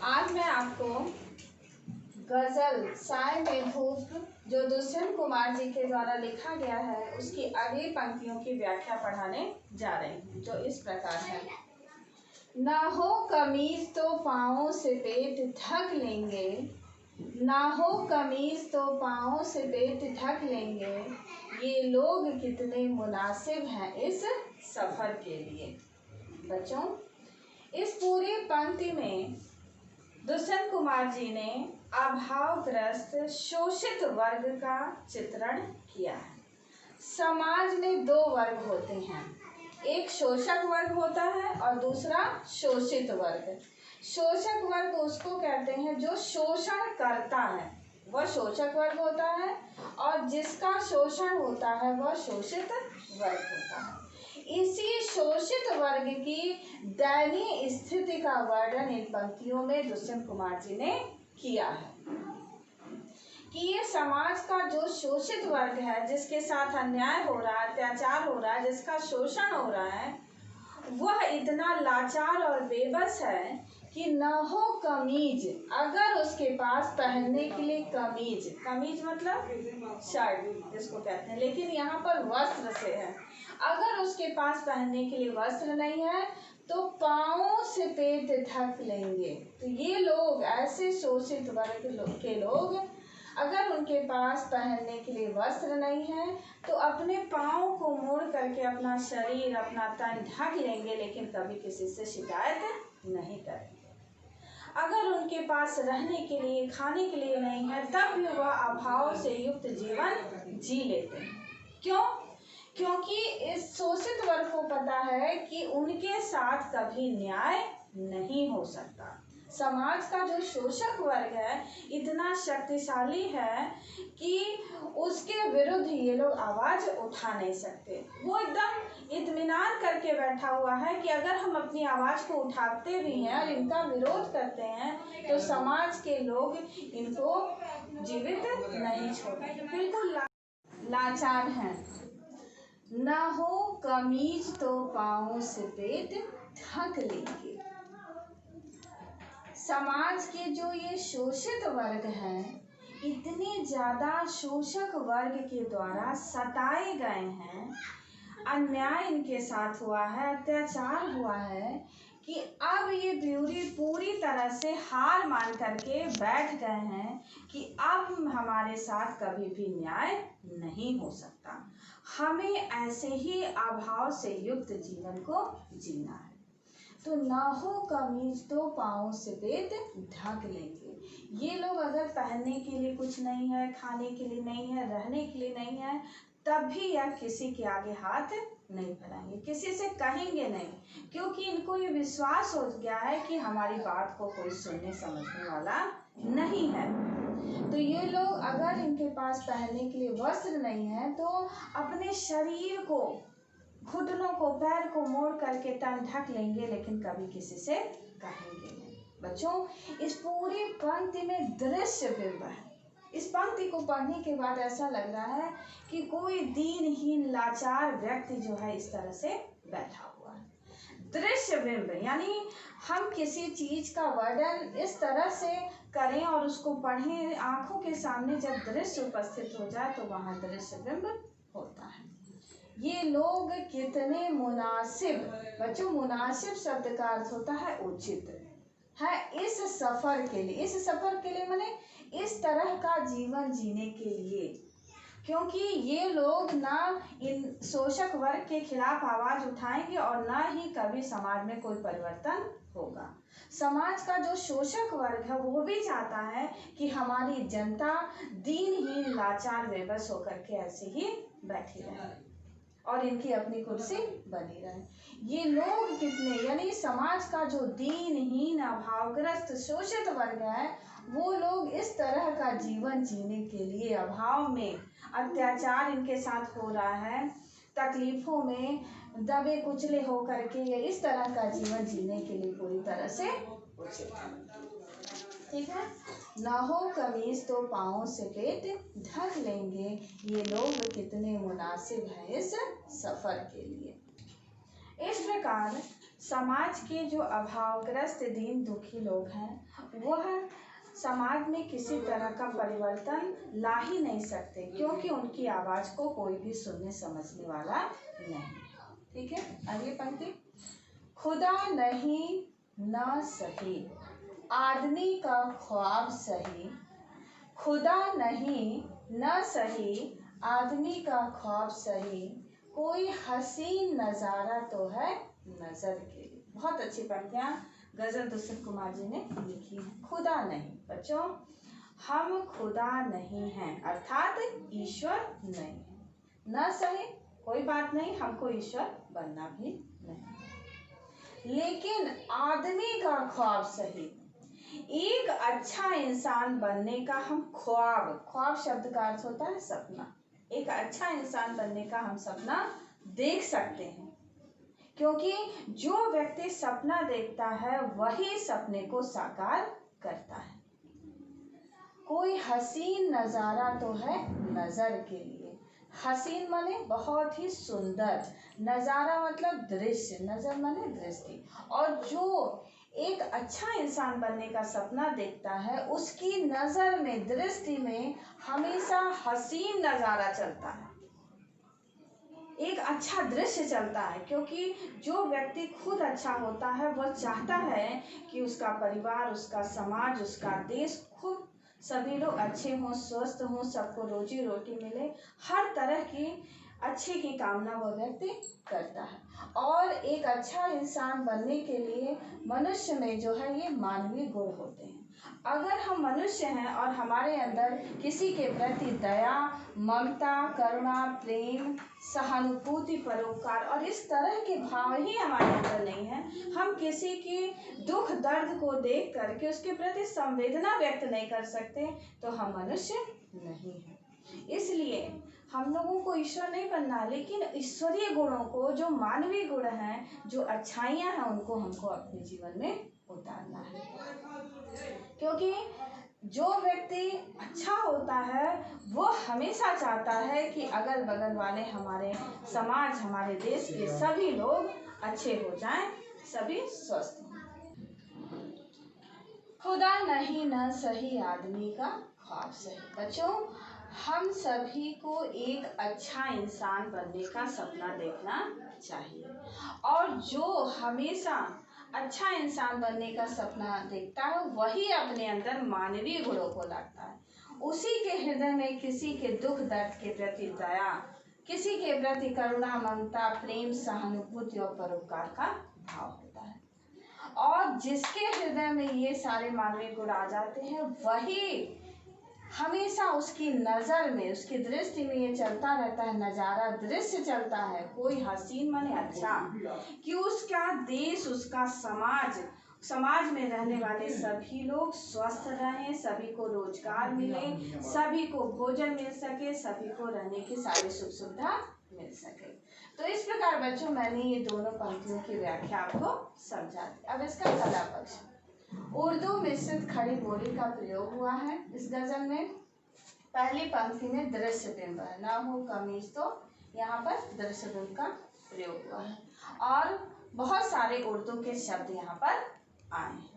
आज मैं आपको गज़ल साय में धूप जो दुष्यंत कुमार जी के द्वारा लिखा गया है उसकी अगली पंक्तियों की व्याख्या पढ़ाने जा रही हूँ, जो इस प्रकार है। ना हो कमीज तो पाँवों से पेट ढक लेंगे, ना हो कमीज तो पाँवों से पेट ढक लेंगे, ये लोग कितने मुनासिब हैं इस सफ़र के लिए। बच्चों, इस पूरी पंक्ति में दुष्यंत कुमार जी ने अभावग्रस्त शोषित वर्ग का चित्रण किया है। समाज में दो वर्ग होते हैं, एक शोषक वर्ग होता है और दूसरा शोषित वर्ग। शोषक वर्ग उसको कहते हैं जो शोषण करता है, वह शोषक वर्ग होता है, और जिसका शोषण होता है वह शोषित वर्ग होता है। इसी शोषित वर्ग की दयनीय स्थिति का वर्णन इन पंक्तियों में दुष्यंत कुमार जी ने किया है कि ये समाज का जो शोषित वर्ग है, जिसके साथ अन्याय हो रहा है, अत्याचार हो रहा है, जिसका शोषण हो रहा है, वह इतना लाचार और बेबस है कि न हो कमीज, अगर उसके पास पहनने के लिए कमीज, कमीज मतलब शर्ट जिसको कहते हैं, लेकिन यहाँ पर वस्त्र से है, अगर उसके पास पहनने के लिए वस्त्र नहीं है तो पाँवों से पेट ढक लेंगे। तो ये लोग, ऐसे शोषित वर्ग के लोग, अगर उनके पास पहनने के लिए वस्त्र नहीं है तो अपने पाँव को मोड़ करके अपना शरीर, अपना तन ढक लेंगे, लेकिन कभी किसी से शिकायत नहीं करेंगे। अगर उनके पास रहने के लिए, खाने के लिए नहीं है, तब भी वह अभाव से युक्त जीवन जी लेते हैं। क्यों? क्योंकि इस शोषित वर्ग को पता है कि उनके साथ कभी न्याय नहीं हो सकता। समाज का जो शोषक वर्ग है इतना शक्तिशाली है कि उसके विरुद्ध ये लोग आवाज उठा नहीं सकते। वो एकदम इत्मीनान करके बैठा हुआ है कि अगर हम अपनी आवाज को उठाते भी हैं और इनका विरोध करते हैं तो समाज के लोग इनको जीवित नहीं छोड़ेंगे। बिल्कुल लाचार हैं। ना हो कमीज तो पाँवों से पेट ढक लेंगे। समाज के जो ये शोषित वर्ग हैं, इतने ज़्यादा शोषक वर्ग के द्वारा सताए गए हैं, अन्याय इनके साथ हुआ है, अत्याचार हुआ है कि अब ये पूरी तरह से हार मान करके बैठ गए हैं कि अब हमारे साथ कभी भी न्याय नहीं हो सकता, हमें ऐसे ही अभाव से युक्त जीवन को जीना है। तो ना हो कमीज तो पाँव से पेट ढक लेंगे। ये लोग अगर पहनने के लिए कुछ नहीं है, खाने के लिए नहीं है, रहने के लिए नहीं है, तब भी यह किसी के आगे हाथ नहीं फैलाएंगे, किसी से कहेंगे नहीं, क्योंकि इनको ये विश्वास हो गया है कि हमारी बात को कोई सुनने समझने वाला नहीं है। तो ये लोग, अगर इनके पास पहनने के लिए वस्त्र नहीं है तो अपने शरीर को, घुटनों को, पैर को मोड़ करके तन ढक लेंगे, लेकिन कभी किसी से कहेंगे नहीं। बच्चों, इस पूरी पंक्ति में दृश्य बिंब है। इस पंक्ति को पढ़ने के बाद ऐसा लग रहा है कि कोई दीनहीन लाचार व्यक्ति जो है इस तरह से बैठा हुआ है। दृश्य बिंब यानी हम किसी चीज का वर्णन इस तरह से करें और उसको पढ़ें, आंखों के सामने जब दृश्य उपस्थित हो जाए तो वहाँ दृश्य बिंब होता है। ये लोग कितने मुनासिब, बच्चों मुनासिब शब्द का अर्थ होता है उचित है इस सफर के लिए। इस सफर के लिए माने इस तरह का जीवन जीने के लिए, क्योंकि ये लोग ना इन शोषक वर्ग के खिलाफ आवाज उठाएंगे और ना ही कभी समाज में कोई परिवर्तन होगा। समाज का जो शोषक वर्ग है वो भी चाहता है कि हमारी जनता दीनहीन, लाचार, बेबस होकर के ऐसे ही बैठी रहे और इनकी अपनी कुर्सी बनी रहे। ये लोग कितने, यानी समाज का जो दीनहीन, अभावग्रस्त, शोषित वर्ग है, वो लोग इस तरह का जीवन जीने के लिए, अभाव में, अत्याचार इनके साथ हो रहा है, तकलीफों में दबे कुचले होकर के ये इस तरह का जीवन जीने के लिए पूरी तरह से उचित है। ठीक है। ना हो कमीज तो पाँवों से पेट ढक लेंगे, ये लोग कितने मुनासिब हैं इस सफर के लिए। इस प्रकार समाज के जो अभावग्रस्त दीन दुखी लोग हैं वह समाज में किसी तरह का परिवर्तन ला ही नहीं सकते, क्योंकि उनकी आवाज को कोई भी सुनने समझने वाला नहीं। ठीक है, अगली पंक्ति। खुदा नहीं न सही आदमी का ख्वाब सही, खुदा नहीं न सही आदमी का ख्वाब सही, कोई हसीन नजारा तो है नजर के लिए। बहुत अच्छी पंक्तियां गजल दुष्यंत कुमार जी ने लिखी है। खुदा नहीं बच्चों, हम खुदा नहीं हैं, अर्थात ईश्वर नहीं है। न सही कोई बात नहीं, हमको ईश्वर बनना भी नहीं, लेकिन आदमी का ख्वाब सही, एक अच्छा इंसान बनने का हम ख्वाब, ख्वाब शब्द का अर्थ होता है सपना, एक अच्छा इंसान बनने का हम सपना देख सकते हैं, क्योंकि जो व्यक्ति सपना देखता है वही सपने को साकार करता है। कोई हसीन नजारा तो है नजर के लिए, हसीन माने बहुत ही सुंदर, नजारा मतलब दृश्य, नजर माने दृष्टि। और जो एक अच्छा इंसान बनने का सपना देखता है उसकी नजर में, दृष्टि में हमेशा हसीन नजारा चलता है, एक अच्छा दृश्य चलता है, क्योंकि जो व्यक्ति खुद अच्छा होता है वह चाहता है कि उसका परिवार, उसका समाज, उसका देश, खुद सभी लोग अच्छे हों, स्वस्थ हों, सबको रोजी रोटी मिले, हर तरह की अच्छे की कामना वह व्यक्ति करता है। और एक अच्छा इंसान बनने के लिए मनुष्य में जो है ये मानवीय गुण होते हैं। अगर हम मनुष्य हैं और हमारे अंदर किसी के प्रति दया, ममता, करुणा, प्रेम, सहानुभूति, परोपकार और इस तरह के भाव ही हमारे अंदर नहीं है, हम किसी के दुख दर्द को देख करके उसके प्रति संवेदना व्यक्त नहीं कर सकते, तो हम मनुष्य नहीं हैं। इसलिए हम लोगों को ईश्वर नहीं बनना, लेकिन ईश्वरीय गुणों को, जो मानवीय गुण हैं, जो अच्छाइयाँ हैं, उनको हमको अपने जीवन में उतारना है। क्योंकि जो व्यक्ति अच्छा होता है वो हमेशा चाहता है कि अगल बगल वाले, हमारे समाज, हमारे देश के सभी लोग अच्छे हो जाएं, सभी स्वस्थ हों। खुदा नहीं न सही आदमी का ख्वाब सही। बच्चों, हम सभी को एक अच्छा इंसान बनने का सपना देखना चाहिए, और जो हमेशा अच्छा इंसान बनने का सपना देखता है वही अपने अंदर मानवीय गुणों को लाता है। उसी के हृदय में किसी के दुख दर्द के प्रति दया, किसी के प्रति करुणा, ममता, प्रेम, सहानुभूति और परोपकार का भाव होता है। और जिसके हृदय में ये सारे मानवीय गुण आ जाते हैं वही हमेशा उसकी नजर में, उसकी दृष्टि में ये चलता रहता है, नजारा, दृश्य चलता है, कोई हसीन माने अच्छा, कि उसका देश, उसका समाज, समाज में रहने वाले सभी लोग स्वस्थ रहें, सभी को रोजगार मिले, सभी को भोजन मिल सके, सभी को रहने की सारी सुख सुविधा मिल सके। तो इस प्रकार बच्चों मैंने ये दोनों पंक्तियों की व्याख्या आपको समझा दी। अब इसका कला पक्ष, उर्दू मिश्रित खड़ी बोली का प्रयोग हुआ है इस गजल में। पहली पंक्ति में दृश्य बिंब है, ना हो कमीज, तो यहाँ पर दृश्य बिंब का प्रयोग हुआ है, और बहुत सारे उर्दू के शब्द यहाँ पर आए हैं।